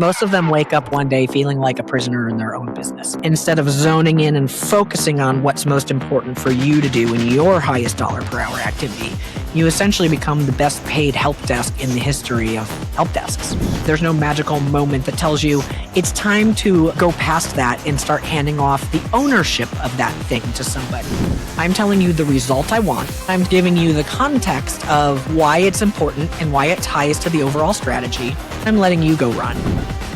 Most of them wake up one day feeling like a prisoner in their own business. Instead of zoning in and focusing on what's most important for you to do in your highest dollar per hour activity, you essentially become the best paid help desk in the history of help desks. There's no magical moment that tells you it's time to go past that and start handing off the ownership of that thing to somebody. I'm telling you the result I want. I'm giving you the context of why it's important and why it ties to the overall strategy. I'm letting you go run.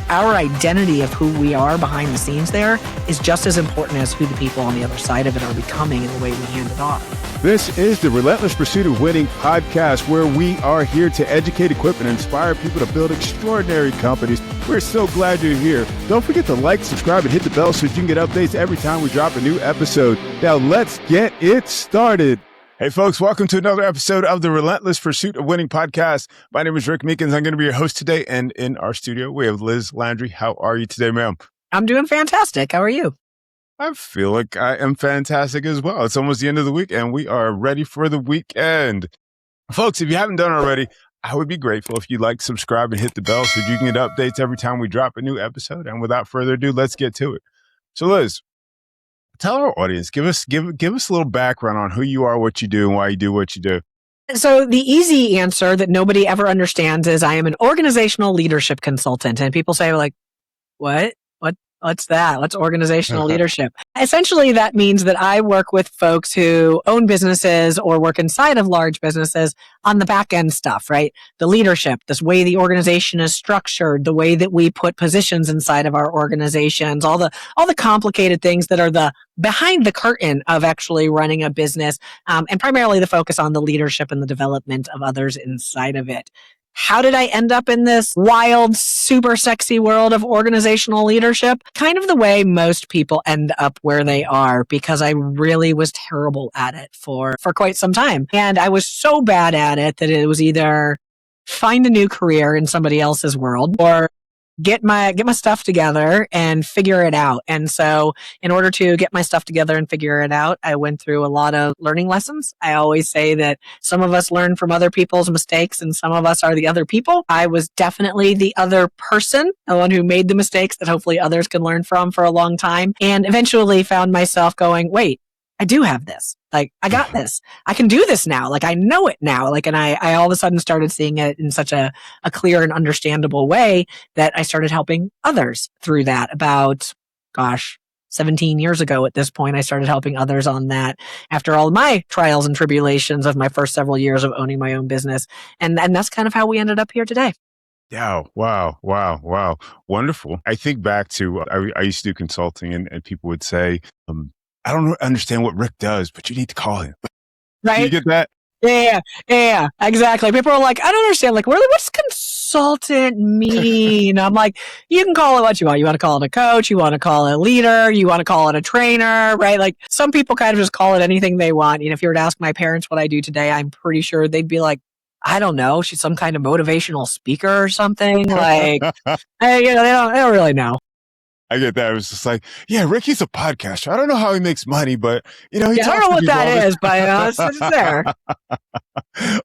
Our identity of who we are behind the scenes there is just as important as who the people on the other side of it are becoming in the way we hand it off. This is the Relentless Pursuit of Winning podcast, where we are here to educate, equip, and inspire people to build extraordinary companies. We're so glad you're here. Don't forget to like, subscribe, and hit the bell so you can get updates every time we drop a new episode. Now let's get it started. Hey folks, welcome to another episode of the Relentless Pursuit of Winning podcast. My name is Rick Meekins. I'm going to be your host today. And in our studio, we have Liz Landry. How are you today, ma'am? I'm doing fantastic. How are you? I feel like I am fantastic as well. It's almost the end of the week and we are ready for the weekend. Folks, if you haven't done already, I would be grateful if you'd like, subscribe, and hit the bell so you can get updates every time we drop a new episode. And without further ado, let's get to it. So Liz, tell our audience, give us a little background on who you are, what you do, and why you do what you do. So the easy answer that nobody ever understands is I am an organizational leadership consultant. And people say like, what? What's that? What's organizational leadership? Essentially, that means that I work with folks who own businesses or work inside of large businesses on the back end stuff, right? The leadership, this way the organization is structured, the way that we put positions inside of our organizations, all the complicated things that are the behind the curtain of actually running a business, and primarily the focus on the leadership and the development of others inside of it. How did I end up in this wild, super sexy world of organizational leadership? Kind of the way most people end up where they are, because I really was terrible at it for quite some time. And I was so bad at it that it was either find a new career in somebody else's world or get my stuff together and figure it out. And so in order to get my stuff together and figure it out, I went through a lot of learning lessons. I always say that some of us learn from other people's mistakes and some of us are the other people. I was definitely the other person, the one who made the mistakes that hopefully others can learn from for a long time, and eventually found myself going, wait, I do have this. Like, I got this. I can do this now. Like, I know it now. Like, and I all of a sudden started seeing it in such a clear and understandable way that I started helping others through that. About, 17 years ago at this point, I started helping others on that after all of my trials and tribulations of my first several years of owning my own business. And that's kind of how we ended up here today. Yeah. Wow. Wonderful. I think back to, I used to do consulting and people would say, I don't understand what Rick does, but you need to call him. Right? You get that? Yeah, exactly. People are like, I don't understand. Like, really, what's consultant mean? I'm like, you can call it what you want. You want to call it a coach. You want to call it a leader. You want to call it a trainer, right? Like, some people kind of just call it anything they want. You know, if you were to ask my parents what I do today, I'm pretty sure they'd be like, I don't know. She's some kind of motivational speaker or something. Like, they don't really know. I get that. It was just like, yeah, Ricky's a podcaster. I don't know how he makes money, but he I don't know what that is, but it's there.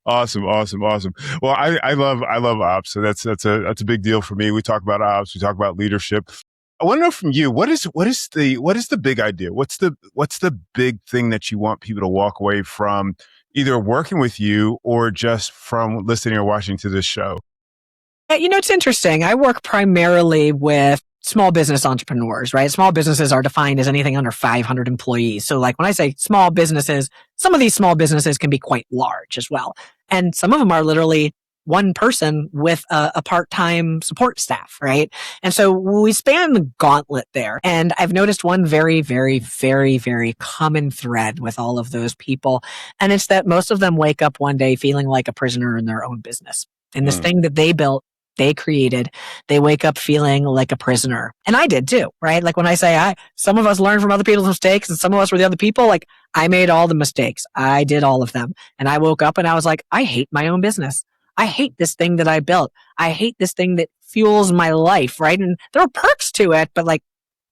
Awesome. Well, I love ops, so that's a big deal for me. We talk about ops, we talk about leadership. I want to know from you, what is the big idea? What's the big thing that you want people to walk away from, either working with you or just from listening or watching to this show? It's interesting. I work primarily with small business entrepreneurs, right? Small businesses are defined as anything under 500 employees. So like when I say small businesses, some of these small businesses can be quite large as well. And some of them are literally one person with a part-time support staff, right? And so we span the gauntlet there. And I've noticed one very, very, very, very common thread with all of those people. And it's that most of them wake up one day feeling like a prisoner in their own business. And this thing that they built, they created, they wake up feeling like a prisoner. And I did too, right? Like when I say some of us learn from other people's mistakes and some of us were the other people, like I made all the mistakes. I did all of them. And I woke up and I was like, I hate my own business. I hate this thing that I built. I hate this thing that fuels my life, right? And there are perks to it, but like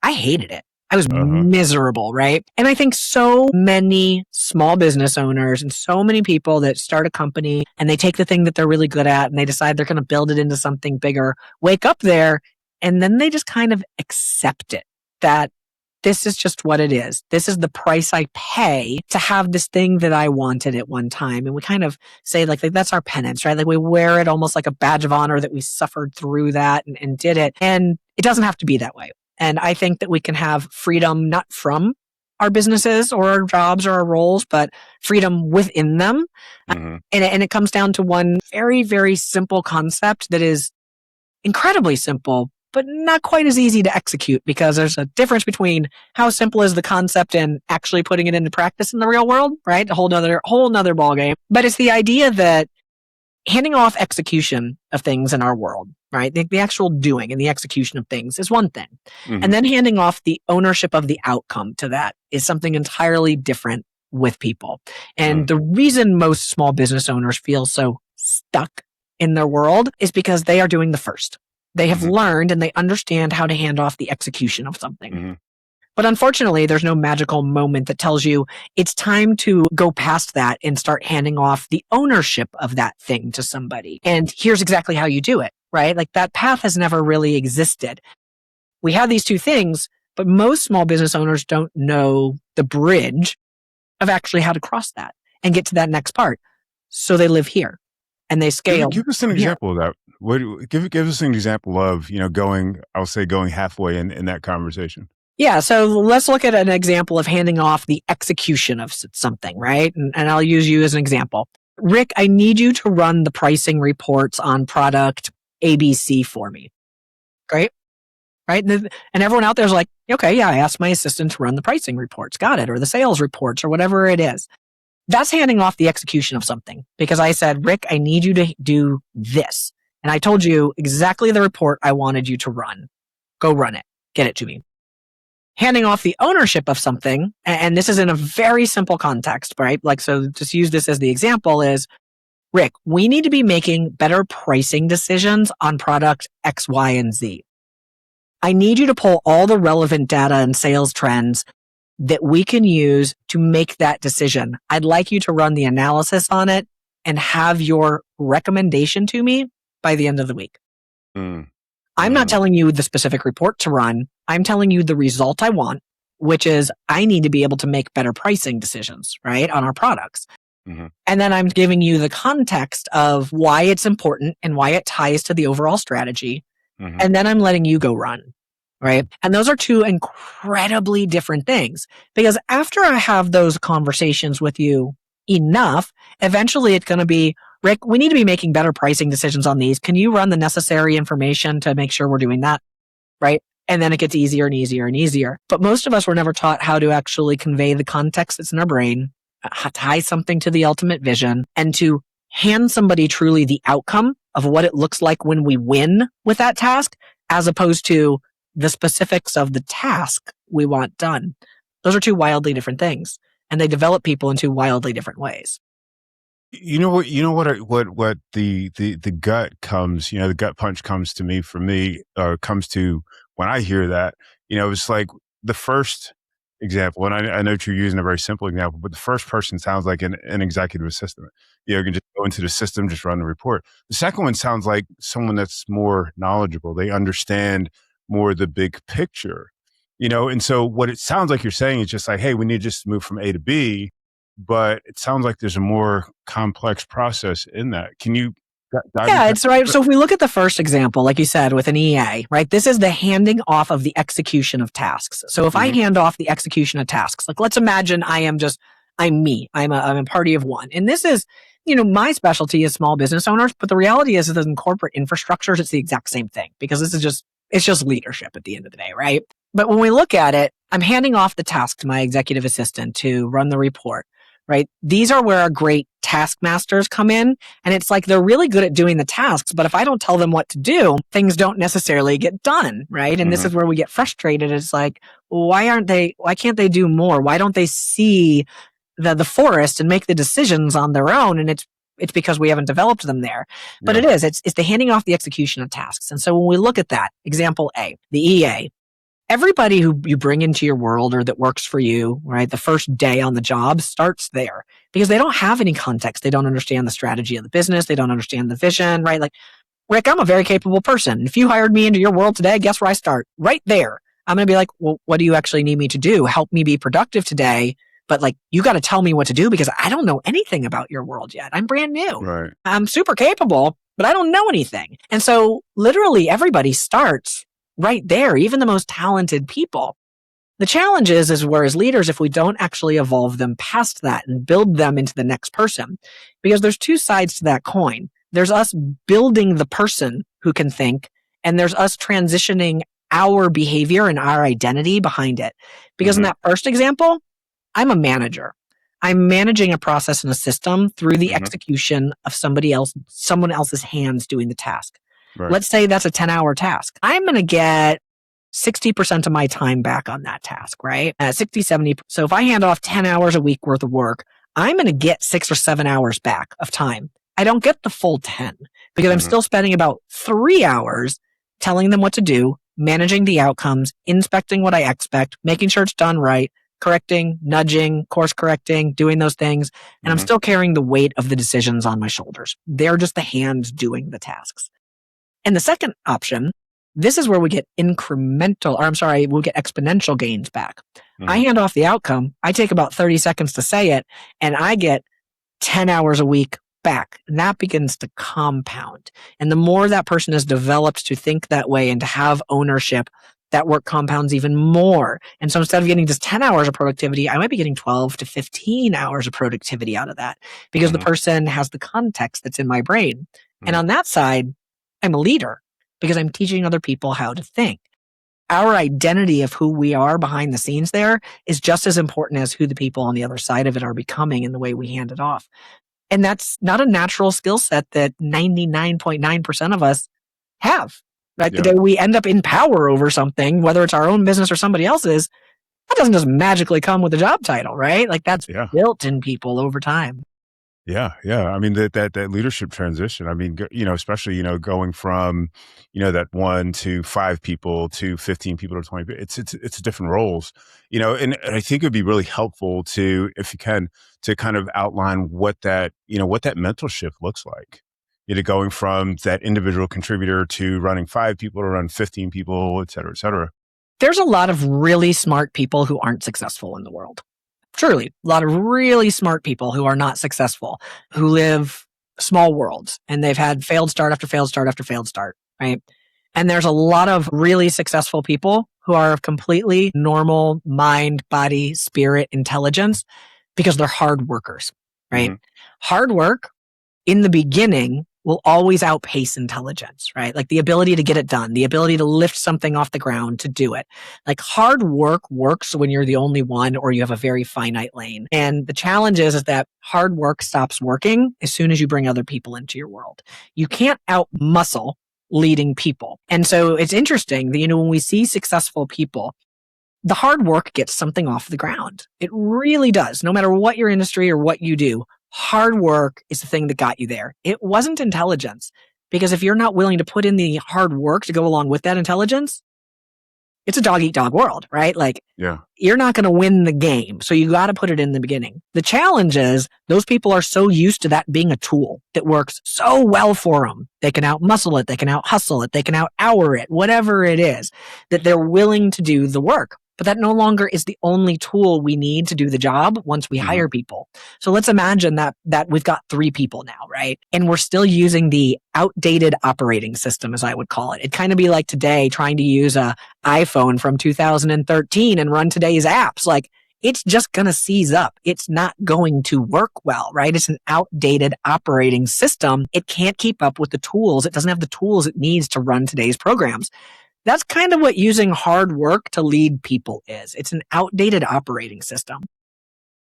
I hated it. I was miserable, right? And I think so many small business owners and so many people that start a company and they take the thing that they're really good at and they decide they're going to build it into something bigger, wake up there And then they just kind of accept it, that this is just what it is. This is the price I pay to have this thing that I wanted at one time. And we kind of say like that's our penance, right? Like we wear it almost like a badge of honor that we suffered through that and did it. And it doesn't have to be that way. And I think that we can have freedom, not from our businesses or our jobs or our roles, but freedom within them. And it comes down to one very, very simple concept that is incredibly simple, but not quite as easy to execute, because there's a difference between how simple is the concept and actually putting it into practice in the real world, right? A whole nother ballgame. But it's the idea that handing off execution of things in our world, right? The actual doing and the execution of things is one thing. And then handing off the ownership of the outcome to that is something entirely different with people. And the reason most small business owners feel so stuck in their world is because they are doing the first. They have learned and they understand how to hand off the execution of something. But unfortunately, there's no magical moment that tells you it's time to go past that and start handing off the ownership of that thing to somebody. And here's exactly how you do it, right? Like that path has never really existed. We have these two things, but most small business owners don't know the bridge of actually how to cross that and get to that next part. So they live here and they scale. Give us an example of that. Give us an example of, going halfway in that conversation. Yeah. So let's look at an example of handing off the execution of something, right? And I'll use you as an example. Rick, I need you to run the pricing reports on product ABC for me. Great. Right. And everyone out there is like, okay, yeah, I asked my assistant to run the pricing reports. Got it. Or the sales reports or whatever it is. That's handing off the execution of something, because I said, Rick, I need you to do this. And I told you exactly the report I wanted you to run. Go run it. Get it to me. Handing off the ownership of something, and this is in a very simple context, right? Like, so just use this as the example is, Rick, we need to be making better pricing decisions on product X, Y, and Z. I need you to pull all the relevant data and sales trends that we can use to make that decision. I'd like you to run the analysis on it and have your recommendation to me by the end of the week. I'm not telling you the specific report to run. I'm telling you the result I want, which is I need to be able to make better pricing decisions, right, on our products. And then I'm giving you the context of why it's important and why it ties to the overall strategy. And then I'm letting you go run, right? And those are two incredibly different things, because after I have those conversations with you enough, eventually it's going to be, Rick, we need to be making better pricing decisions on these. Can you run the necessary information to make sure we're doing that? Right? And then it gets easier and easier and easier. But most of us were never taught how to actually convey the context that's in our brain, tie something to the ultimate vision, and to hand somebody truly the outcome of what it looks like when we win with that task, as opposed to the specifics of the task we want done. Those are two wildly different things, and they develop people in two wildly different ways. What the gut comes, the gut punch comes to me comes to when I hear that, it's like the first example, and I know you're using a very simple example, but the first person sounds like an executive assistant. You can just go into the system, just run the report. The second one sounds like someone that's more knowledgeable. They understand more the big picture, and so what it sounds like you're saying is just like, hey, we need just to move from A to B. But it sounds like there's a more complex process in that. Can you dive into it's right. So if we look at the first example, like you said, with an EA, right? This is the handing off of the execution of tasks. So if I hand off the execution of tasks, like let's imagine I'm me. I'm a party of one. And this is, my specialty is small business owners, but the reality is that in corporate infrastructures, it's the exact same thing, because it's just leadership at the end of the day, right? But when we look at it, I'm handing off the task to my executive assistant to run the report. Right? These are where our great taskmasters come in. And it's like they're really good at doing the tasks, but if I don't tell them what to do, things don't necessarily get done. Right? And this is where we get frustrated. It's like, why can't they do more? Why don't they see the forest and make the decisions on their own? And it's because we haven't developed them there. But it's the handing off the execution of tasks. And so when we look at that, example A, the EA, everybody who you bring into your world or that works for you, right, the first day on the job starts there, because they don't have any context. They don't understand the strategy of the business. They don't understand the vision, right? Like Rick, I'm a very capable person. If you hired me into your world today, guess where I start? Right there. I'm going to be like, well, what do you actually need me to do? Help me be productive today. But like, you got to tell me what to do because I don't know anything about your world yet. I'm brand new. Right. I'm super capable, but I don't know anything. And so literally everybody starts right there, even the most talented people. The challenge is where as leaders, if we don't actually evolve them past that and build them into the next person, because there's two sides to that coin. There's us building the person who can think, and there's us transitioning our behavior and our identity behind it. Because in that first example, I'm a manager. I'm managing a process and a system through the execution of someone else's hands doing the task. Right. Let's say that's a 10-hour task. I'm going to get 60% of my time back on that task, right? 60, 70. So if I hand off 10 hours a week worth of work, I'm going to get 6 or 7 hours back of time. I don't get the full 10 because I'm still spending about 3 hours telling them what to do, managing the outcomes, inspecting what I expect, making sure it's done right, correcting, nudging, course correcting, doing those things. And I'm still carrying the weight of the decisions on my shoulders. They're just the hands doing the tasks. And the second option, this is where we get we'll get exponential gains back. I hand off the outcome. I take about 30 seconds to say it, and I get 10 hours a week back. And that begins to compound. And the more that person is developed to think that way and to have ownership, that work compounds even more. And so instead of getting just 10 hours of productivity, I might be getting 12 to 15 hours of productivity out of that because the person has the context that's in my brain. And on that side, I'm a leader because I'm teaching other people how to think. Our identity of who we are behind the scenes there is just as important as who the people on the other side of it are becoming in the way we hand it off. And that's not a natural skill set that 99.9% of us have. Right? The day we end up in power over something, whether it's our own business or somebody else's, that doesn't just magically come with a job title, right? Like that's built in people over time. Yeah. I mean, that leadership transition, I mean, especially, going from, that 1 to 5 people to 15 people to 20, it's different roles, and I think it'd be really helpful to, if you can, to kind of outline what that mental shift looks like. Going from that individual contributor to running 5 people to run 15 people, et cetera, et cetera. There's a lot of really smart people who aren't successful in the world. Truly, a lot of really smart people who are not successful, who live small worlds, and they've had failed start after failed start after failed start, right? And there's a lot of really successful people who are of completely normal mind, body, spirit, intelligence because they're hard workers, right? Hard work in the beginning will always outpace intelligence, right? Like the ability to get it done, the ability to lift something off the ground to do it. Like hard work works when you're the only one or you have a very finite lane. And the challenge is that hard work stops working as soon as you bring other people into your world. You can't out-muscle leading people. And so it's interesting that, when we see successful people, the hard work gets something off the ground. It really does. No matter what your industry or what you do, hard work is the thing that got you there. It wasn't intelligence. Because if you're not willing to put in the hard work to go along with that intelligence, it's a dog-eat-dog world, right? Like, you're not going to win the game. So you got to put it in the beginning. The challenge is those people are so used to that being a tool that works so well for them. They can out-muscle it. They can out-hustle it. They can out-hour it, whatever it is, that they're willing to do the work. But that no longer is the only tool we need to do the job once we hire people. So let's imagine that we've got 3 people now, right? And we're still using the outdated operating system, as I would call it. It'd kind of be like today trying to use a iPhone from 2013 and run today's apps. Like, it's just going to seize up. It's not going to work well, right? It's an outdated operating system. It can't keep up with the tools. It doesn't have the tools it needs to run today's programs. That's kind of what using hard work to lead people is. It's an outdated operating system.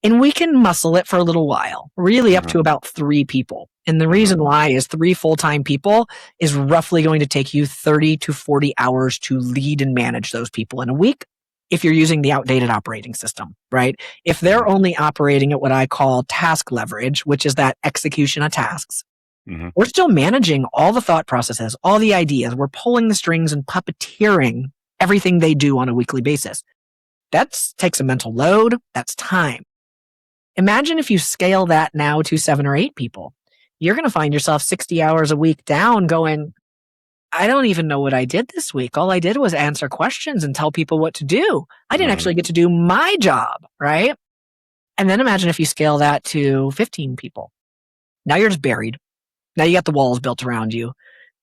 And we can muscle it for a little while, really up to about 3 people. And the reason why is 3 full-time people is roughly going to take you 30 to 40 hours to lead and manage those people in a week if you're using the outdated operating system, right? If they're only operating at what I call task leverage, which is that execution of tasks, we're still managing all the thought processes, all the ideas. We're pulling the strings and puppeteering everything they do on a weekly basis. That takes a mental load. That's time. Imagine if you scale that now to 7 or 8 people. You're going to find yourself 60 hours a week down going, I don't even know what I did this week. All I did was answer questions and tell people what to do. I didn't actually get to do my job, right? And then imagine if you scale that to 15 people. Now you're just buried. Now you got the walls built around you.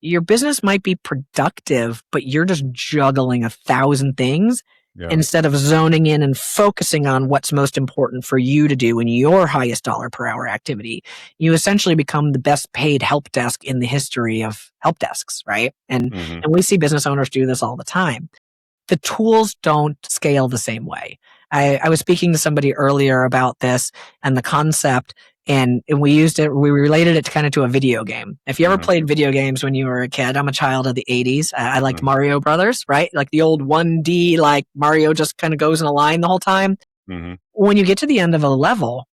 Your business might be productive, but you're just juggling 1,000 things instead of zoning in and focusing on what's most important for you to do in your highest dollar per hour activity. You essentially become the best paid help desk in the history of help desks, right? And we see business owners do this all the time. The tools don't scale the same way. I was speaking to somebody earlier about this and the concept, and we related it kind of to a video game. If you ever played video games when you were a kid, I'm a child of the 80s. I liked Mario Brothers, right? Like the old 1D, like Mario just kind of goes in a line the whole time. When you get to the end of a level,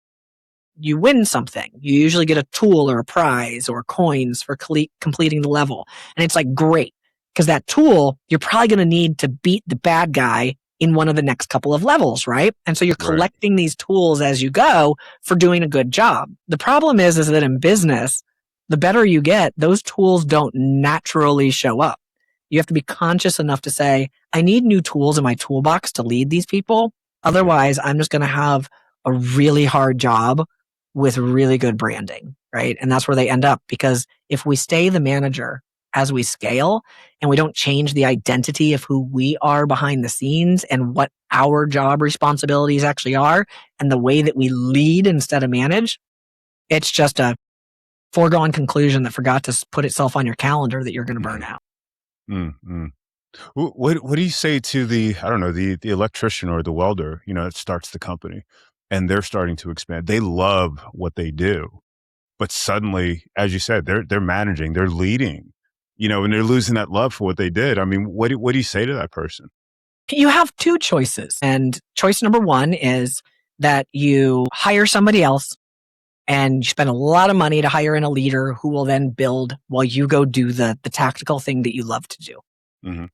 you win something. You usually get a tool or a prize or coins for completing the level. And it's like, great. Because that tool, you're probably going to need to beat the bad guy in one of the next couple of levels, right? And so you're collecting these tools as you go for doing a good job. The problem is that in business, the better you get, those tools don't naturally show up. You have to be conscious enough to say, I need new tools in my toolbox to lead these people. Otherwise, I'm just going to have a really hard job with really good branding, right? And that's where they end up. Because if we stay the manager as we scale and we don't change the identity of who we are behind the scenes and what our job responsibilities actually are and the way that we lead instead of manage, it's just a foregone conclusion that forgot to put itself on your calendar that you're going to burn out. What do you say to the electrician or the welder, that starts the company and they're starting to expand? They love what they do, but suddenly, as you said, they're managing, they're leading, and they're losing that love for what they did. I mean, what do you say to that person? You have two choices. And choice number one is that you hire somebody else and you spend a lot of money to hire in a leader who will then build while you go do the tactical thing that you love to do.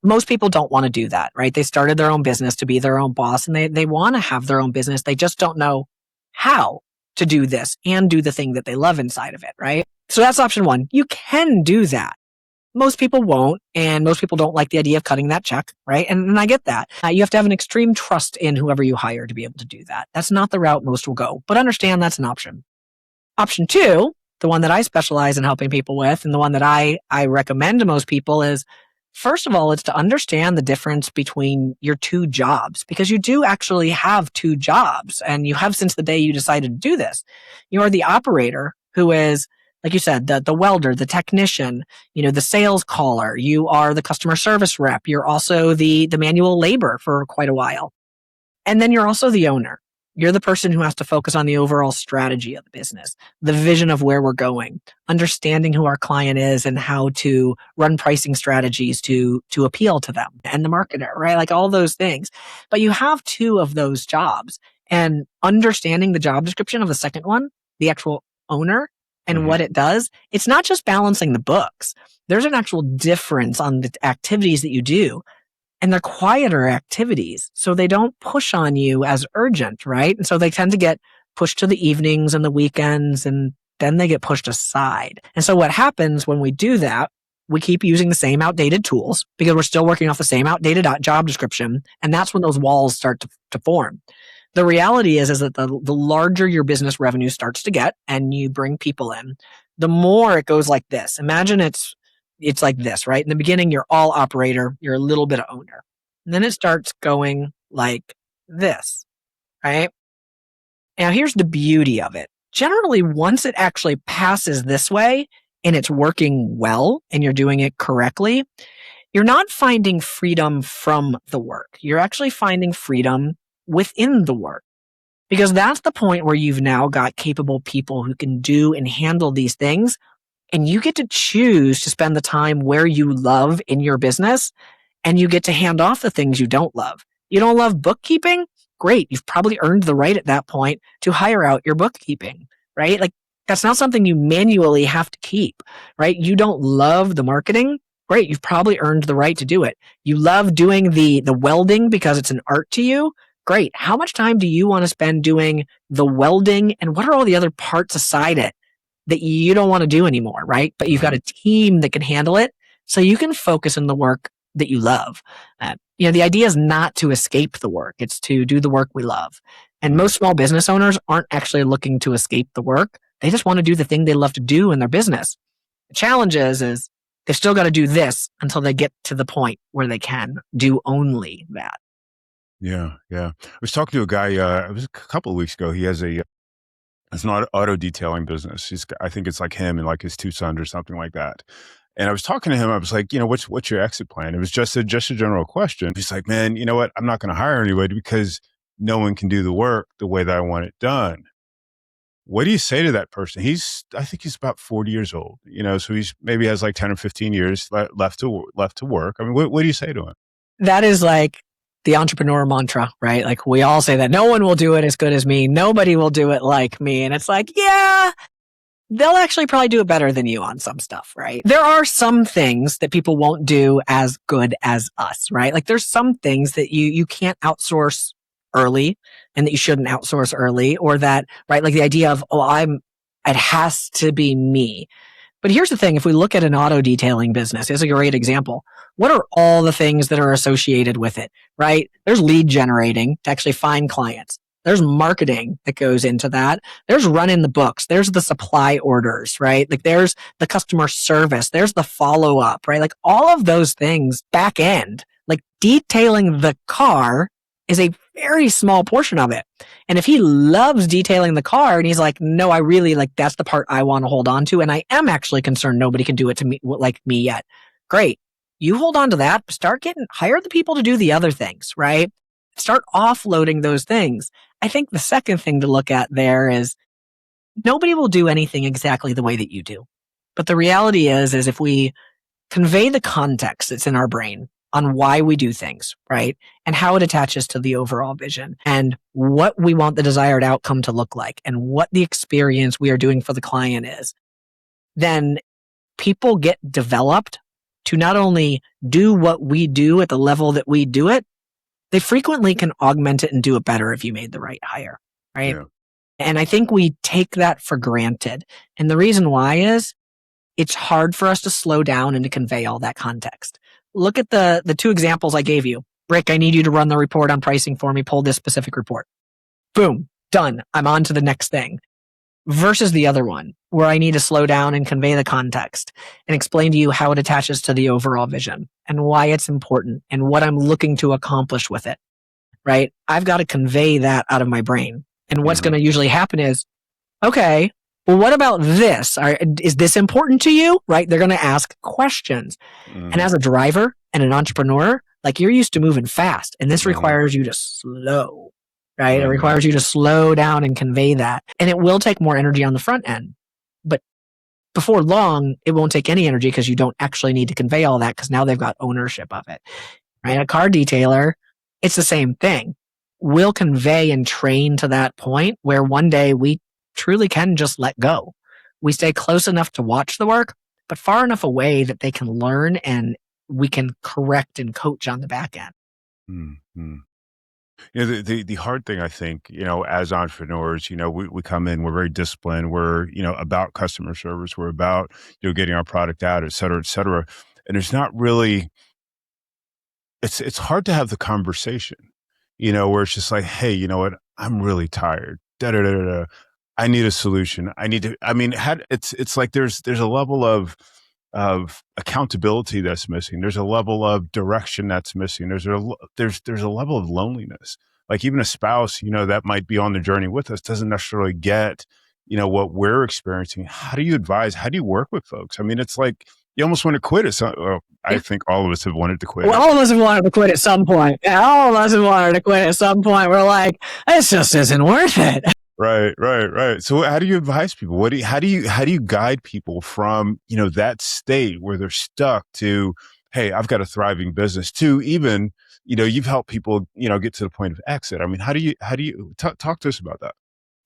Most people don't want to do that, right? They started their own business to be their own boss and they want to have their own business. They just don't know how to do this and do the thing that they love inside of it, right? So that's option one. You can do that. Most people won't, and most people don't like the idea of cutting that check, right? And I get that. You have to have an extreme trust in whoever you hire to be able to do that. That's not the route most will go, but understand that's an option. Option two, the one that I specialize in helping people with, and the one that I recommend to most people is, first of all, it's to understand the difference between your two jobs, because you do actually have two jobs, and you have since the day you decided to do this. You are the operator who is, like you said, the welder, the technician, the sales caller. You are the customer service rep. You're also the manual labor for quite a while. And then you're also the owner. You're the person who has to focus on the overall strategy of the business, the vision of where we're going, understanding who our client is and how to run pricing strategies to appeal to them, and the marketer, right? Like all those things. But you have two of those jobs, and understanding the job description of the second one, the actual owner, and what it does, it's not just balancing the books. There's an actual difference on the activities that you do. And they're quieter activities, so they don't push on you as urgent, right? And so they tend to get pushed to the evenings and the weekends, and then they get pushed aside. And so what happens when we do that, we keep using the same outdated tools because we're still working off the same outdated job description. And that's when those walls start to form. The reality is that the larger your business revenue starts to get and you bring people in, the more it goes like this. Imagine it's like this, right? In the beginning, you're all operator, you're a little bit of owner. And then it starts going like this, right? Now, here's the beauty of it. Generally, once it actually passes this way and it's working well and you're doing it correctly, you're not finding freedom from the work. You're actually finding freedom within the work. Because that's the point where you've now got capable people who can do and handle these things. And you get to choose to spend the time where you love in your business, and you get to hand off the things you don't love. You don't love bookkeeping? Great. You've probably earned the right at that point to hire out your bookkeeping, right? Like that's not something you manually have to keep, right? You don't love the marketing? Great. You've probably earned the right to do it. You love doing the welding because it's an art to you? Great. How much time do you want to spend doing the welding, and what are all the other parts aside it that you don't want to do anymore, right? But you've got a team that can handle it. so you can focus on the work that you love. The idea is not to escape the work. It's to do the work we love. And most small business owners aren't actually looking to escape the work. They just want to do the thing they love to do in their business. The challenge is they've still got to do this until they get to the point where they can do only that. Yeah. I was talking to a guy, it was a couple of weeks ago. He has it's an auto detailing business. I think it's like him and like his two sons or something like that. And I was talking to him. I was like, what's your exit plan? It was just a general question. He's like, man, you know what? I'm not going to hire anybody because no one can do the work the way that I want it done. What do you say to that person? I think he's about 40 years old, so he's maybe has like 10 or 15 years left to work. I mean, what do you say to him? That is like the entrepreneur mantra, right? Like we all say that no one will do it as good as me. Nobody will do it like me. And it's like, yeah, they'll actually probably do it better than you on some stuff, right? There are some things that people won't do as good as us, right? Like there's some things that you can't outsource early and that you shouldn't outsource early, or that, right? Like the idea of, it has to be me. But here's the thing. If we look at an auto detailing business, it's a great example. What are all the things that are associated with it, right? There's lead generating to actually find clients. There's marketing that goes into that. There's running the books. There's the supply orders, right? Like there's the customer service. There's the follow up, right? Like all of those things back end, like detailing the car is a very small portion of it. And if he loves detailing the car and he's like, no, I really like, that's the part I want to hold on to. And I am actually concerned nobody can do it to me like me yet. Great. You hold on to that, hire the people to do the other things, right? Start offloading those things. I think the second thing to look at there is nobody will do anything exactly the way that you do. But the reality is if we convey the context that's in our brain on why we do things, right? And how it attaches to the overall vision and what we want the desired outcome to look like and what the experience we are doing for the client is, then people get developed to not only do what we do at the level that we do it, they frequently can augment it and do it better if you made the right hire, right? Yeah. And I think we take that for granted. And the reason why is it's hard for us to slow down and to convey all that context. Look at the two examples I gave you. Rick, I need you to run the report on pricing for me. Pull this specific report. Boom, done. I'm on to the next thing. Versus the other one where I need to slow down and convey the context and explain to you how it attaches to the overall vision and why it's important and what I'm looking to accomplish with it, right? I've got to convey that out of my brain. And what's going to usually happen is, okay, well, what about this? Is this important to you? Right? They're going to ask questions. And as a driver and an entrepreneur, like you're used to moving fast and this requires you to slow, right? It requires you to slow down and convey that. And it will take more energy on the front end. But before long, it won't take any energy because you don't actually need to convey all that because now they've got ownership of it, right? A car detailer, it's the same thing. We'll convey and train to that point where one day we truly can just let go. We stay close enough to watch the work, but far enough away that they can learn and we can correct and coach on the back end. Mm-hmm. The hard thing, I think, as entrepreneurs, we come in, we're very disciplined. We're, about customer service. We're about, getting our product out, et cetera, et cetera. And there's not really, it's hard to have the conversation, where it's just like, hey, you know what? I'm really tired. I need a solution. It's like there's a level of accountability that's missing. There's a level of direction that's missing. There's a level of loneliness. Like even a spouse, that might be on the journey with us doesn't necessarily get, what we're experiencing. How do you advise? How do you work with folks? I mean, it's like you almost want to quit at some. Well, I think all of us have wanted to quit. Well, all of us have wanted to quit at some point. Yeah, all of us have wanted to quit at some point. We're like, this just isn't worth it. Right. So how do you advise people? How do you guide people from, that state where they're stuck to, hey, I've got a thriving business, to even, you've helped people, get to the point of exit. I mean, how do you talk to us about that?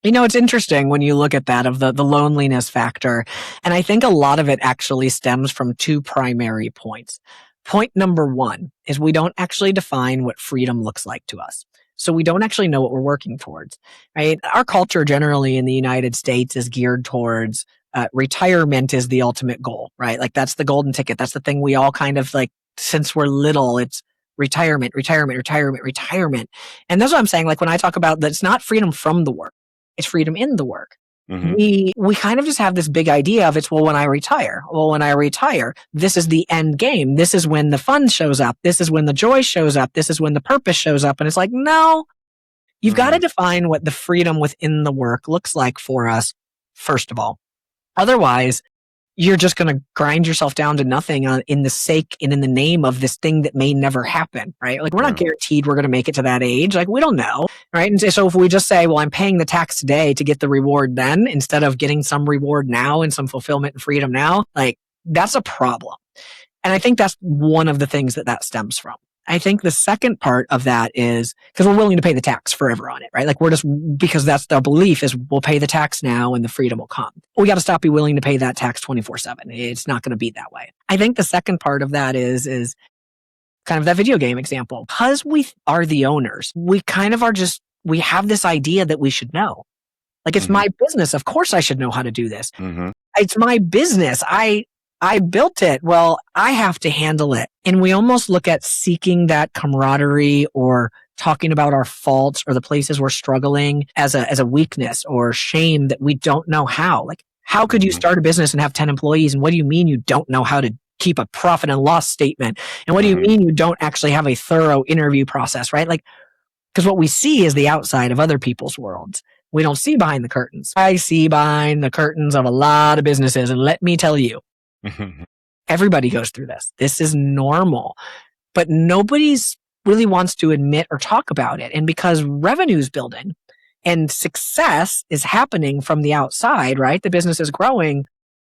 It's interesting when you look at that of the loneliness factor. And I think a lot of it actually stems from two primary points. Point number one is we don't actually define what freedom looks like to us. So we don't actually know what we're working towards, right? Our culture generally in the United States is geared towards retirement is the ultimate goal, right? Like that's the golden ticket. That's the thing we all kind of like, since we're little, it's retirement, retirement, retirement, retirement. And that's what I'm saying. Like when I talk about that, it's not freedom from the work, it's freedom in the work. Mm-hmm. We kind of just have this big idea of it's, well, when I retire, this is the end game. This is when the fun shows up. This is when the joy shows up. This is when the purpose shows up. And it's like, no, you've got to define what the freedom within the work looks like for us, first of all. Otherwise, you're just going to grind yourself down to nothing in the sake and in the name of this thing that may never happen, right? Like we're not guaranteed we're going to make it to that age. Like we don't know, right? And so if we just say, well, I'm paying the tax today to get the reward then, instead of getting some reward now and some fulfillment and freedom now, like that's a problem. And I think that's one of the things that stems from. I think the second part of that is because we're willing to pay the tax forever on it, right? Like we're just, because that's the belief is we'll pay the tax now and the freedom will come. We got to stop being willing to pay that tax 24/7. It's not going to be that way. I think the second part of that is kind of that video game example. Because we are the owners, we kind of are we have this idea that we should know. Like it's my business. Of course I should know how to do this. It's my business. I built it. Well, I have to handle it. And we almost look at seeking that camaraderie or talking about our faults or the places we're struggling as a weakness or shame that we don't know how. Like, how could you start a business and have 10 employees? And what do you mean you don't know how to keep a profit and loss statement? And what do you mean you don't actually have a thorough interview process, right? Like, because what we see is the outside of other people's worlds. We don't see behind the curtains. I see behind the curtains of a lot of businesses. And let me tell you, everybody goes through this. This is normal, but nobody's really wants to admit or talk about it. And because revenue's building and success is happening from the outside, right? The business is growing.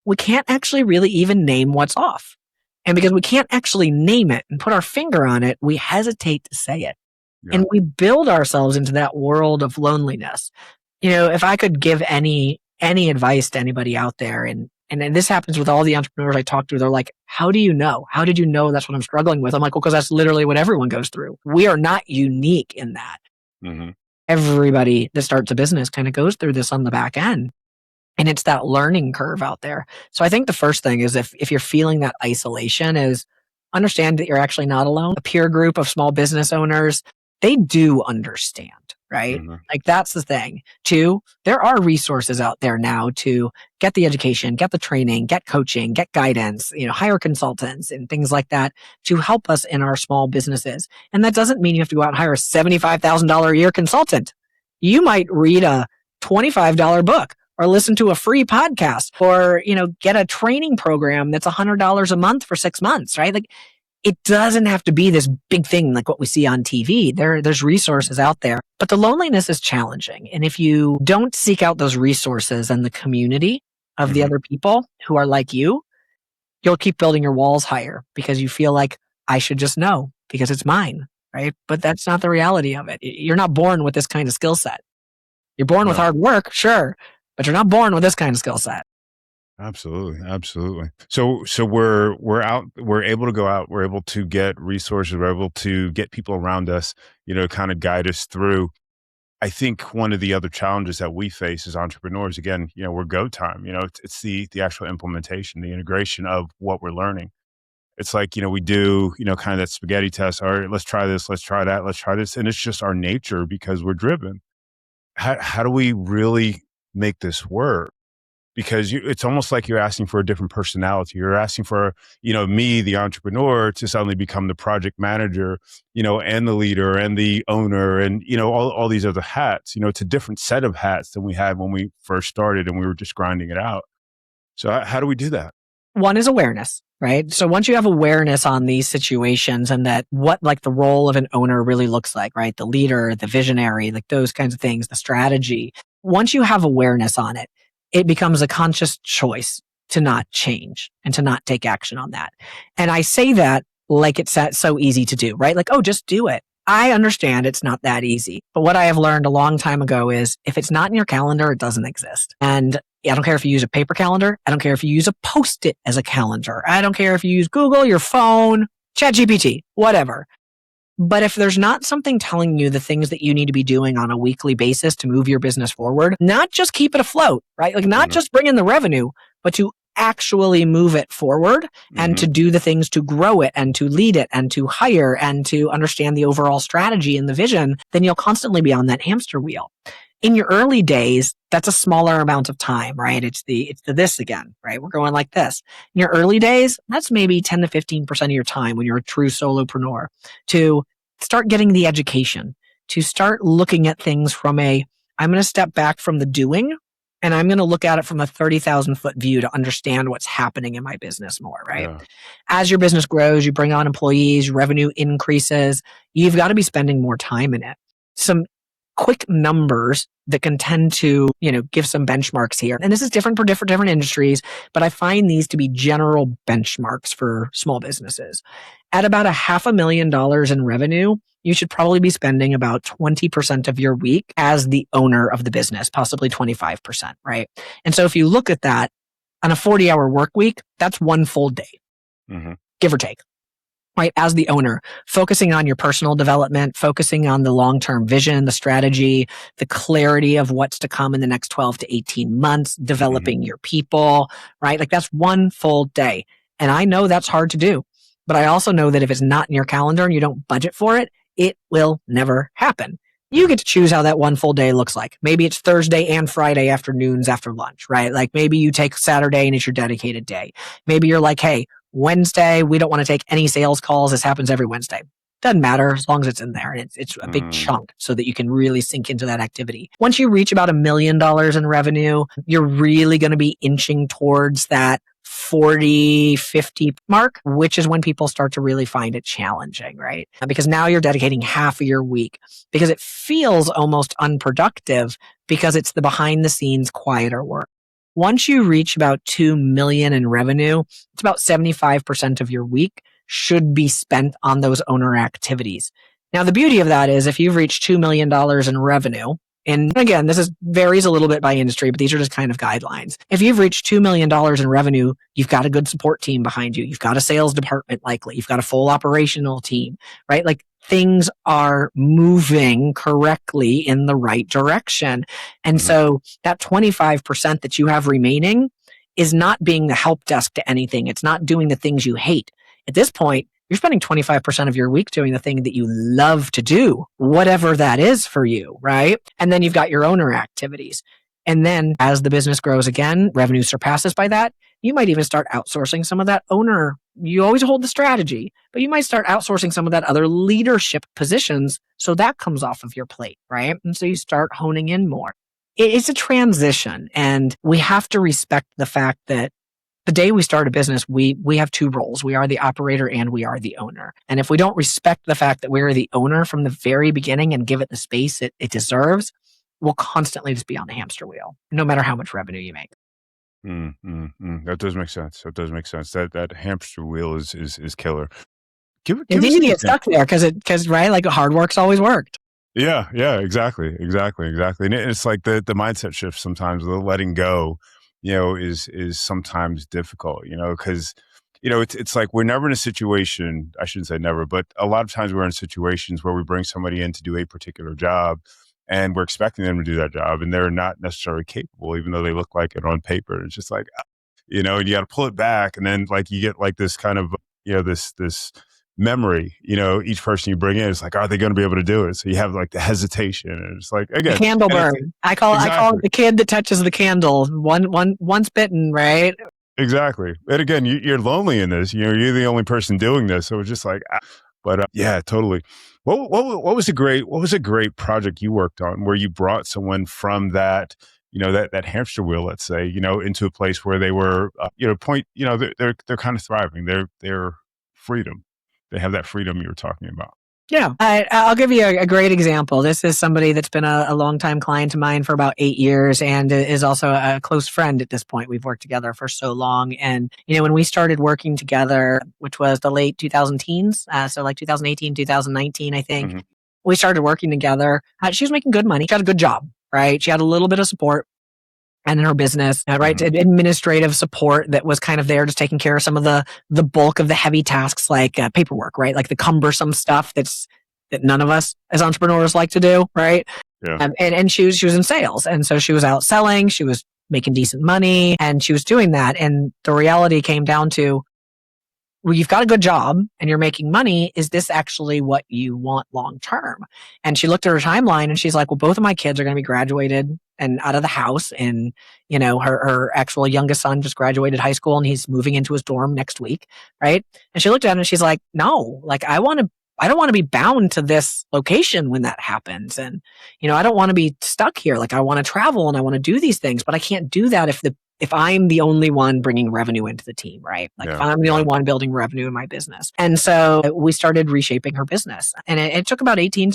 We can't actually really even name what's off. And because we can't actually name it and put our finger on it, we hesitate to say it. Yeah. And we build ourselves into that world of loneliness. You know, if I could give any advice to anybody out there, and this happens with all the entrepreneurs I talk to, they're like, how do you know? How did you know that's what I'm struggling with? I'm like, well, because that's literally what everyone goes through. We are not unique in that. Everybody that starts a business kind of goes through this on the back end. And it's that learning curve out there. So I think the first thing is if you're feeling that isolation, is understand that you're actually not alone. A peer group of small business owners, they do understand, right? Like that's the thing. Two, there are resources out there now to get the education, get the training, get coaching, get guidance, hire consultants and things like that to help us in our small businesses. And that doesn't mean you have to go out and hire a $75,000 a year consultant. You might read a $25 book or listen to a free podcast or, get a training program that's $100 a month for 6 months, right? Like, it doesn't have to be this big thing like what we see on TV. There's resources out there, but the loneliness is challenging. And if you don't seek out those resources and the community of the other people who are like you, you'll keep building your walls higher because you feel like I should just know because it's mine, right? But that's not the reality of it. You're not born with this kind of skill set. You're born with hard work, sure, but you're not born with this kind of skill set. Absolutely. So we're out, we're able to go out, we're able to get resources, we're able to get people around us, kind of guide us through. I think one of the other challenges that we face as entrepreneurs, again, we're go time, it's the actual implementation, the integration of what we're learning. It's like, we do, kind of that spaghetti test. All right, let's try this, let's try that, let's try this. And it's just our nature because we're driven. How do we really make this work? Because it's almost like you're asking for a different personality. You're asking for, me, the entrepreneur, to suddenly become the project manager, and the leader and the owner and, all these other hats. It's a different set of hats than we had when we first started and we were just grinding it out. So how do we do that? One is awareness, right? So once you have awareness on these situations and that what like the role of an owner really looks like, right? The leader, the visionary, like those kinds of things, the strategy. Once you have awareness on it, it becomes a conscious choice to not change and to not take action on that. And I say that like it's so easy to do, right? Like, oh, just do it. I understand it's not that easy. But what I have learned a long time ago is if it's not in your calendar, it doesn't exist. And I don't care if you use a paper calendar. I don't care if you use a Post-it as a calendar. I don't care if you use Google, your phone, ChatGPT, whatever. But if there's not something telling you the things that you need to be doing on a weekly basis to move your business forward, not just keep it afloat, right? Like not just bring in the revenue, but to actually move it forward and to do the things to grow it and to lead it and to hire and to understand the overall strategy and the vision, then you'll constantly be on that hamster wheel. In your early days, that's a smaller amount of time, right? It's the this again, right? We're going like this. In your early days, that's maybe 10 to 15% of your time when you're a true solopreneur to start getting the education, to start looking at things from I'm going to step back from the doing and I'm going to look at it from a 30,000 foot view to understand what's happening in my business more, right? Yeah. As your business grows, you bring on employees, revenue increases, you've got to be spending more time in it. Some quick numbers that can tend to, give some benchmarks here. And this is different for different industries, but I find these to be general benchmarks for small businesses. At about $500,000 in revenue, you should probably be spending about 20% of your week as the owner of the business, possibly 25%, right? And so if you look at that on a 40-hour work week, that's one full day, give or take. Right, as the owner, focusing on your personal development, focusing on the long-term vision, the strategy, the clarity of what's to come in the next 12 to 18 months, developing your people, right? Like that's one full day. And I know that's hard to do, but I also know that if it's not in your calendar and you don't budget for it, it will never happen. You get to choose how that one full day looks like. Maybe it's Thursday and Friday afternoons after lunch, right? Like maybe you take Saturday and it's your dedicated day. Maybe you're like, hey, Wednesday, we don't want to take any sales calls. This happens every Wednesday. Doesn't matter as long as it's in there and it's a big chunk so that you can really sink into that activity. Once you reach about $1 million in revenue, you're really going to be inching towards that 40, 50 mark, which is when people start to really find it challenging, right? Because now you're dedicating half of your week because it feels almost unproductive because it's the behind the scenes quieter work. Once you reach about 2 million in revenue, it's about 75% of your week should be spent on those owner activities. Now, the beauty of that is if you've reached $2 million in revenue, and again, varies a little bit by industry, but these are just kind of guidelines. If you've reached $2 million in revenue, you've got a good support team behind you. You've got a sales department likely. You've got a full operational team, right? Like things are moving correctly in the right direction. And so that 25% that you have remaining is not being the help desk to anything. It's not doing the things you hate. At this point, you're spending 25% of your week doing the thing that you love to do, whatever that is for you, right? And then you've got your owner activities. And then as the business grows again, revenue surpasses by that, you might even start outsourcing some of that owner. You always hold the strategy, but you might start outsourcing some of that other leadership positions. So that comes off of your plate, right? And so you start honing in more. It's a transition and we have to respect the fact that the day we start a business, we have two roles. We are the operator and we are the owner. And if we don't respect the fact that we're the owner from the very beginning and give it the space it deserves, we'll constantly just be on the hamster wheel, no matter how much revenue you make. That does make sense. That hamster wheel is killer. It's easy to get stuck there because right, like hard work's always worked. Yeah, exactly. And it's like the mindset shift sometimes, the letting go, is sometimes difficult, because, it's like we're never in a situation, I shouldn't say never, but a lot of times we're in situations where we bring somebody in to do a particular job and we're expecting them to do that job and they're not necessarily capable, even though they look like it on paper. It's just like, and you got to pull it back. And then like you get like this kind of, this memory, each person you bring in is like, are they going to be able to do it? So you have like the hesitation and it's like, again, the candle burn. I call it the kid that touches the candle. Once bitten, right? Exactly. And again, you're lonely in this, you're the only person doing this. So it's just like, but yeah, totally. What was a great project you worked on where you brought someone from that, that hamster wheel, let's say, into a place where they were, they're kind of thriving. They're freedom. They have that freedom you were talking about. Yeah, I'll give you a great example. This is somebody that's been a longtime client of mine for about 8 years and is also a close friend at this point. We've worked together for so long. And, when we started working together, which was the late 2010s, so like 2018, 2019, I think, we started working together. She was making good money. She had a good job, right? She had a little bit of support. And in her business, right, administrative support that was kind of there, just taking care of some of the bulk of the heavy tasks like paperwork, right, like the cumbersome stuff that's that none of us as entrepreneurs like to do, right? Yeah. And she was in sales. And so she was out selling, she was making decent money, and she was doing that. And the reality came down to, well, you've got a good job and you're making money. Is this actually what you want long term? And she looked at her timeline and she's like, well, both of my kids are going to be graduated and out of the house. And, her actual youngest son just graduated high school and he's moving into his dorm next week. Right. And she looked at it and she's like, no, like I don't want to be bound to this location when that happens. And, I don't want to be stuck here. Like I want to travel and I want to do these things, but I can't do that if I'm the only one bringing revenue into the team, right? Like if I'm the only one building revenue in my business. And so we started reshaping her business. And it took about 18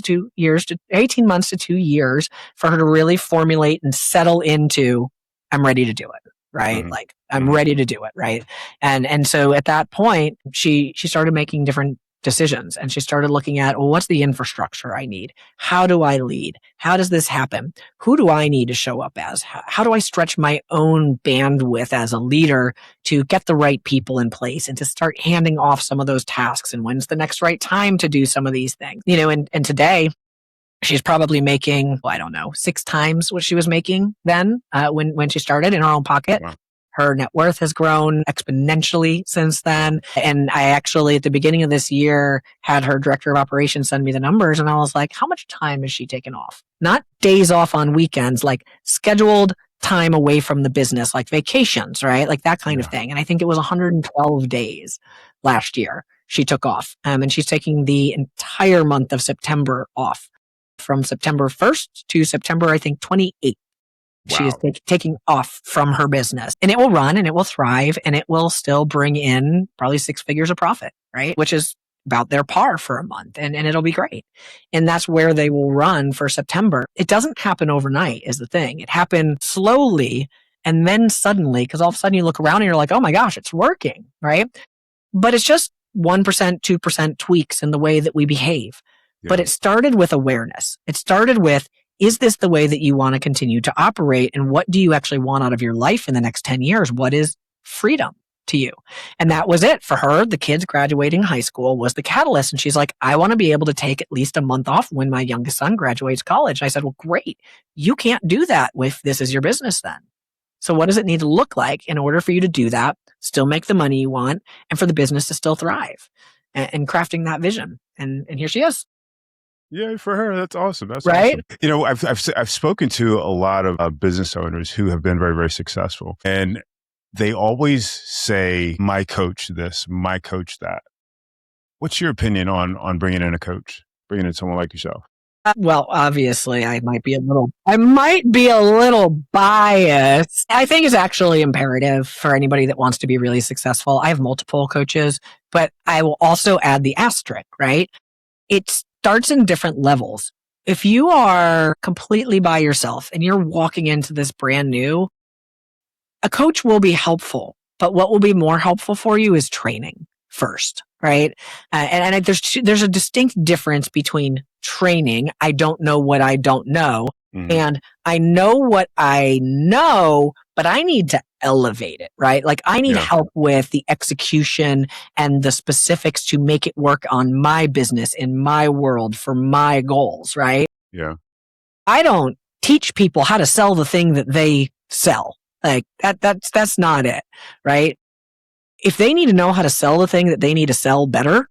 months to 2 years for her to really formulate and settle into, I'm ready to do it, right? Mm-hmm. Like I'm ready to do it, right? And so at that point, she started making different decisions and she started looking at, well, what's the infrastructure I need? How do I lead? How does this happen? Who do I need to show up as? How do I stretch my own bandwidth as a leader to get the right people in place and to start handing off some of those tasks? And when's the next right time to do some of these things? And today she's probably making, I don't know, 6 times what she was making then when she started in her own pocket. Wow. Her net worth has grown exponentially since then. And I actually, at the beginning of this year, had her director of operations send me the numbers. And I was like, how much time has she taken off? Not days off on weekends, like scheduled time away from the business, like vacations, right? Like that kind of thing. And I think it was 112 days last year she took off. And she's taking the entire month of September off, from September 1st to September, I think, 28th. She is taking off from her business, and it will run and it will thrive and it will still bring in probably 6 figures of profit, right? Which is about their par for a month, and it'll be great. And that's where they will run for September. It doesn't happen overnight is the thing. It happened slowly and then suddenly, because all of a sudden you look around and you're like, oh my gosh, it's working, right? But it's just 1%, 2% tweaks in the way that we behave. Yeah. But it started with awareness. It started with, is this the way that you want to continue to operate? And what do you actually want out of your life in the next 10 years? What is freedom to you? And that was it for her. The kids graduating high school was the catalyst. And she's like, I want to be able to take at least a month off when my youngest son graduates college. And I said, well, great. You can't do that if this is your business then. So what does it need to look like in order for you to do that, still make the money you want, and for the business to still thrive? And crafting that vision. And here she is. Yeah, for her, that's awesome. That's right. Awesome. I've spoken to a lot of business owners who have been very, very successful, and they always say, "My coach this, my coach that." What's your opinion on bringing in a coach, bringing in someone like yourself? Well, obviously, I might be a little biased. I think it's actually imperative for anybody that wants to be really successful. I have multiple coaches, but I will also add the asterisk, right? It starts in different levels. If you are completely by yourself and you're walking into this brand new, a coach will be helpful, but what will be more helpful for you is training first, right? And there's a distinct difference between training, I don't know what I don't know, and I know what I know, but I need to elevate it, right? Like I need help with the execution and the specifics to make it work on my business, in my world, for my goals, right? Yeah. I don't teach people how to sell the thing that they sell. Like that's not it, right? If they need to know how to sell the thing that they need to sell better,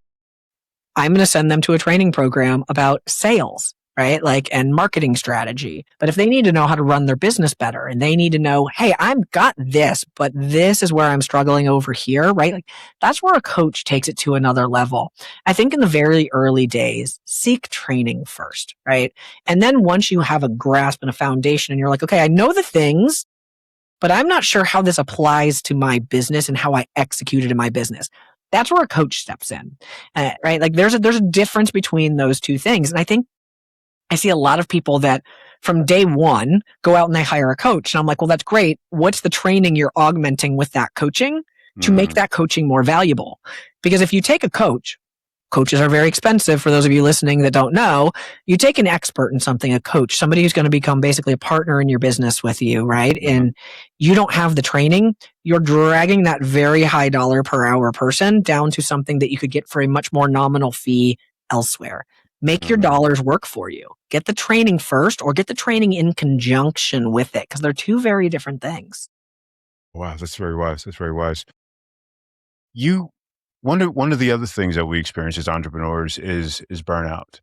I'm going to send them to a training program about sales, right? Like, and marketing strategy. But if they need to know how to run their business better and they need to know, hey, I've got this, but this is where I'm struggling over here, right? Like that's where a coach takes it to another level. I think in the very early days, seek training first, right? And then once you have a grasp and a foundation and you're like, okay, I know the things, but I'm not sure how this applies to my business and how I execute it in my business. That's where a coach steps in, right? Like there's a difference between those two things. And I think I see a lot of people that from day one go out and they hire a coach. And I'm like, well, that's great. What's the training you're augmenting with that coaching to make that coaching more valuable? Because if you take a coach, coaches are very expensive for those of you listening that don't know. You take an expert in something, a coach, somebody who's going to become basically a partner in your business with you, right? And you don't have the training, you're dragging that very high dollar per hour person down to something that you could get for a much more nominal fee elsewhere. Make your dollars work for you. Get the training first or get the training in conjunction with it because they're two very different things. Wow, that's very wise. That's very wise. One of the other things that we experience as entrepreneurs is burnout.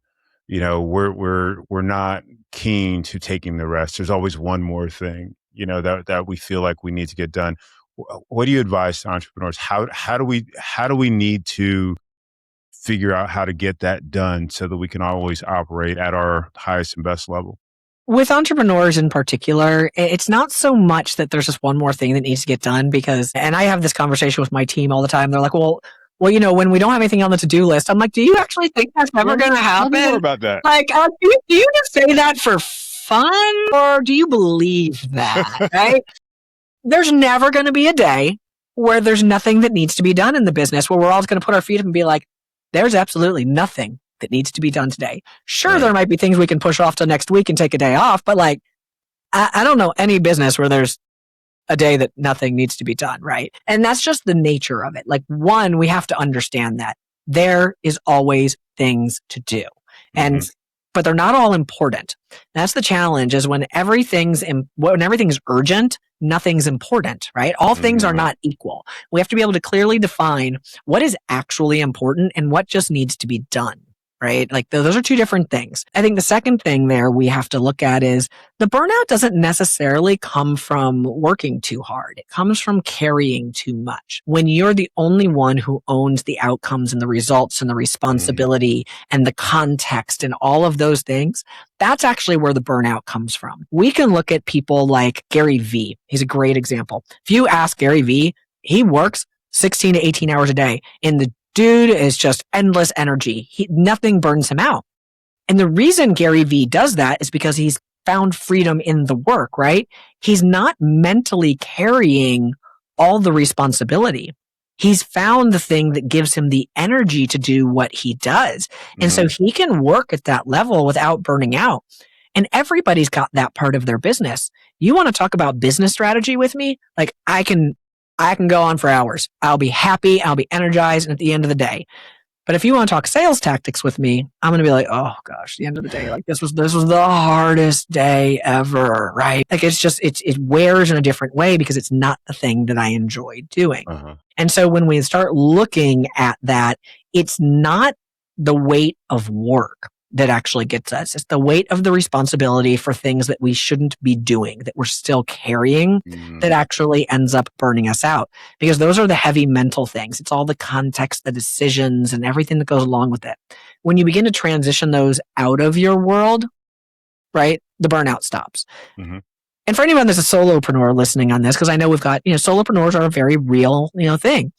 You know, we're not keen to taking the rest. There's always one more thing, you know, that we feel like we need to get done. What do you advise to entrepreneurs? How do we need to figure out how to get that done so that we can always operate at our highest and best level? With entrepreneurs in particular, it's not so much that there's just one more thing that needs to get done and I have this conversation with my team all the time. They're like, well, you know, when we don't have anything on the to-do list, I'm like, do you actually think that's ever going to happen? Tell me more about that. Like, do you just say that for fun or do you believe that, right? There's never going to be a day where there's nothing that needs to be done in the business where we're all going to put our feet up and be like, there's absolutely nothing that needs to be done today. Sure, there might be things we can push off to next week and take a day off, but like, I don't know any business where there's a day that nothing needs to be done, right? And that's just the nature of it. Like, one, we have to understand that there is always things to do. But they're not all important. That's the challenge is when everything's urgent, nothing's important, right? All things are not equal. We have to be able to clearly define what is actually important and what just needs to be done, right? Like those are two different things. I think the second thing there we have to look at is the burnout doesn't necessarily come from working too hard. It comes from carrying too much. When you're the only one who owns the outcomes and the results and the responsibility and the context and all of those things, that's actually where the burnout comes from. We can look at people like Gary Vee. He's a great example. If you ask Gary Vee, he works 16 to 18 hours a day and the dude is just endless energy. Nothing burns him out. And the reason Gary Vee does that is because he's found freedom in the work, right? He's not mentally carrying all the responsibility. He's found the thing that gives him the energy to do what he does. And so he can work at that level without burning out. And everybody's got that part of their business. You want to talk about business strategy with me? Like I can go on for hours. I'll be happy. I'll be energized at the end of the day. But if you want to talk sales tactics with me, I'm going to be like, oh gosh, the end of the day, like this was the hardest day ever, right? Like it wears in a different way because it's not the thing that I enjoy doing. And so when we start looking at that, it's not the weight of work that actually gets us. It's the weight of the responsibility for things that we shouldn't be doing, that we're still carrying, that actually ends up burning us out. Because those are the heavy mental things. It's all the context, the decisions, and everything that goes along with it. When you begin to transition those out of your world, right, the burnout stops. And for anyone that's a solopreneur listening on this, because I know we've got, solopreneurs are a very real, thing.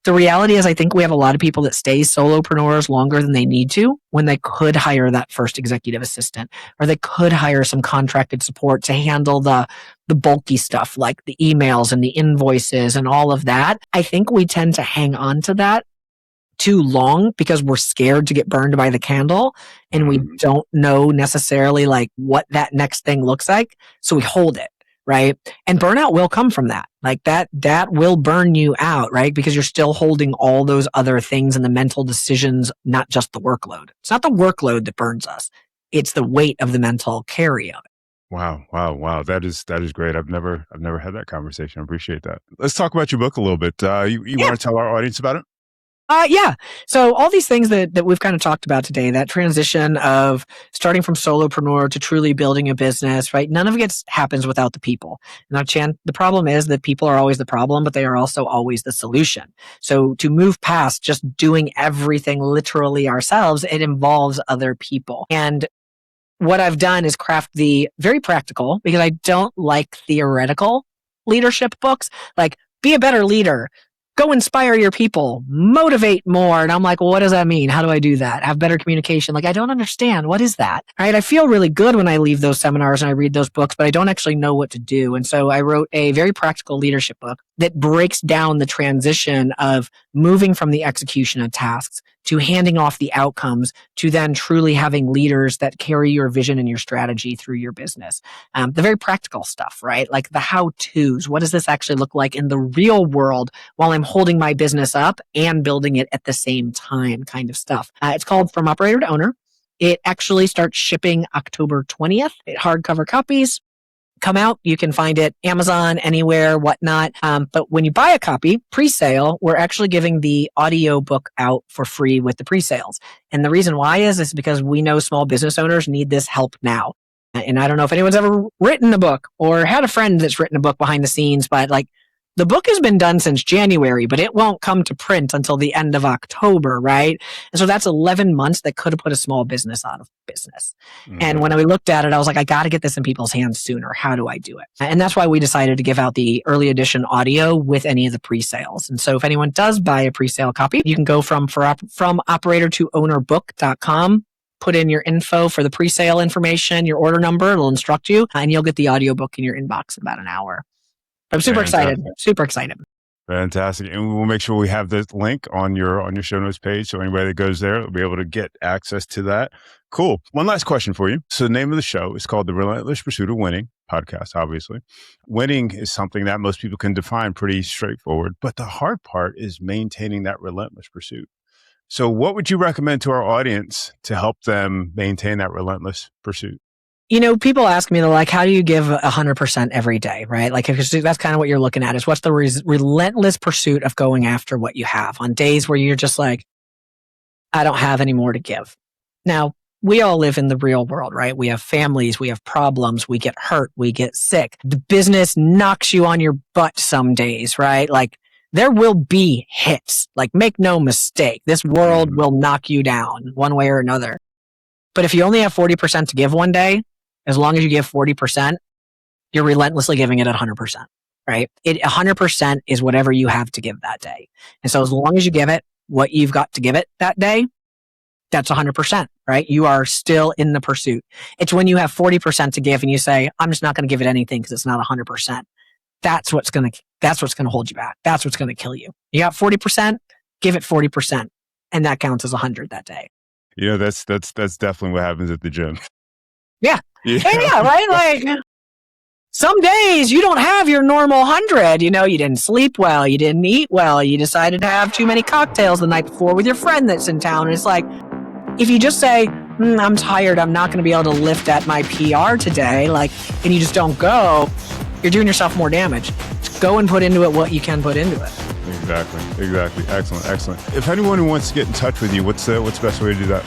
The reality is I think we have a lot of people that stay solopreneurs longer than they need to when they could hire that first executive assistant or they could hire some contracted support to handle the bulky stuff like the emails and the invoices and all of that. I think we tend to hang on to that too long because we're scared to get burned by the candle and we don't know necessarily like what that next thing looks like. So we hold it, right? And burnout will come from that. Like that will burn you out, right? Because you're still holding all those other things and the mental decisions, not just the workload. It's not the workload that burns us. It's the weight of the mental carry of it. Wow. That is great. I've never had that conversation. I appreciate that. Let's talk about your book a little bit. You want to tell our audience about it? Yeah. So all these things that we've kind of talked about today, that transition of starting from solopreneur to truly building a business, right? None of it happens without the people. Now, the problem is that people are always the problem, but they are also always the solution. So to move past just doing everything literally ourselves, it involves other people. And what I've done is craft the very practical, because I don't like theoretical leadership books, like be a better leader. Go inspire your people, motivate more. And I'm like, well, what does that mean? How do I do that? Have better communication? Like, I don't understand. What is that? Right? I feel really good when I leave those seminars and I read those books, but I don't actually know what to do. And so I wrote a very practical leadership book that breaks down the transition of moving from the execution of tasks to handing off the outcomes to then truly having leaders that carry your vision and your strategy through your business. The very practical stuff, right? Like the how-tos. What does this actually look like in the real world while I'm holding my business up and building it at the same time kind of stuff. It's called From Operator to Owner. It actually starts shipping October 20th. Hardcover copies come out. You can find it Amazon, anywhere, whatnot. But when you buy a copy, pre-sale, we're actually giving the audio book out for free with the pre-sales. And the reason why is because we know small business owners need this help now. And I don't know if anyone's ever written a book or had a friend that's written a book behind the scenes, but like the book has been done since January, but it won't come to print until the end of October, right? And so that's 11 months that could have put a small business out of business. Mm-hmm. And when we looked at it, I was like, I got to get this in people's hands sooner. How do I do it? And that's why we decided to give out the early edition audio with any of the pre-sales. And so if anyone does buy a pre-sale copy, you can go from operator to ownerbook.com, put in your info for the pre-sale information, your order number, it'll instruct you, and you'll get the audiobook in your inbox in about an hour. I'm super excited. Super excited. Fantastic. And we will make sure we have this link on your show notes page. So anybody that goes there will be able to get access to that. Cool. One last question for you. So the name of the show is called The Relentless Pursuit of Winning podcast, obviously. Winning is something that most people can define pretty straightforward, but the hard part is maintaining that relentless pursuit. So what would you recommend to our audience to help them maintain that relentless pursuit? You know, people ask me, they're like, how do you give 100% every day, right? Like, that's kind of what you're looking at is what's the relentless pursuit of going after what you have on days where you're just like, I don't have any more to give. Now, we all live in the real world, right? We have families, we have problems, we get hurt, we get sick. The business knocks you on your butt some days, right? Like, there will be hits. Like, make no mistake, this world will knock you down one way or another. But if you only have 40% to give one day, as long as you give 40%, you're relentlessly giving it at 100%, right? 100% is whatever you have to give that day. And so as long as you give it what you've got to give it that day, that's 100%, right? You are still in the pursuit. It's when you have 40% to give and you say, I'm just not going to give it anything because it's not 100%. That's what's going to hold you back. That's what's going to kill you. You got 40%, give it 40%. And that counts as 100 that day. You know, that's definitely what happens at the gym. Yeah. Yeah, right? Like, some days you don't have your normal 100. You know, you didn't sleep well, you didn't eat well, you decided to have too many cocktails the night before with your friend that's in town. And it's like, if you just say, I'm tired, I'm not going to be able to lift at my PR today, like, and you just don't go, you're doing yourself more damage. Just go and put into it what you can put into it. Exactly. Excellent. If anyone who wants to get in touch with you, what's the best way to do that?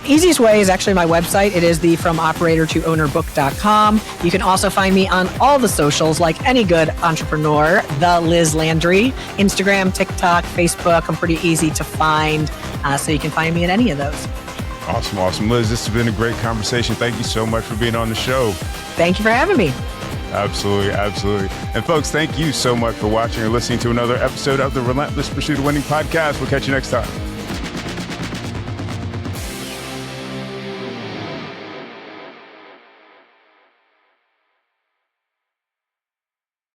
Easiest way is actually my website. It is the FromOperatorToOwnerBook.com. You can also find me on all the socials like any good entrepreneur, the Liz Landry, Instagram, TikTok, Facebook. I'm pretty easy to find. So you can find me at any of those. Awesome. Liz, this has been a great conversation. Thank you so much for being on the show. Thank you for having me. Absolutely. And folks, thank you so much for watching or listening to another episode of the Relentless Pursuit of Winning podcast. We'll catch you next time.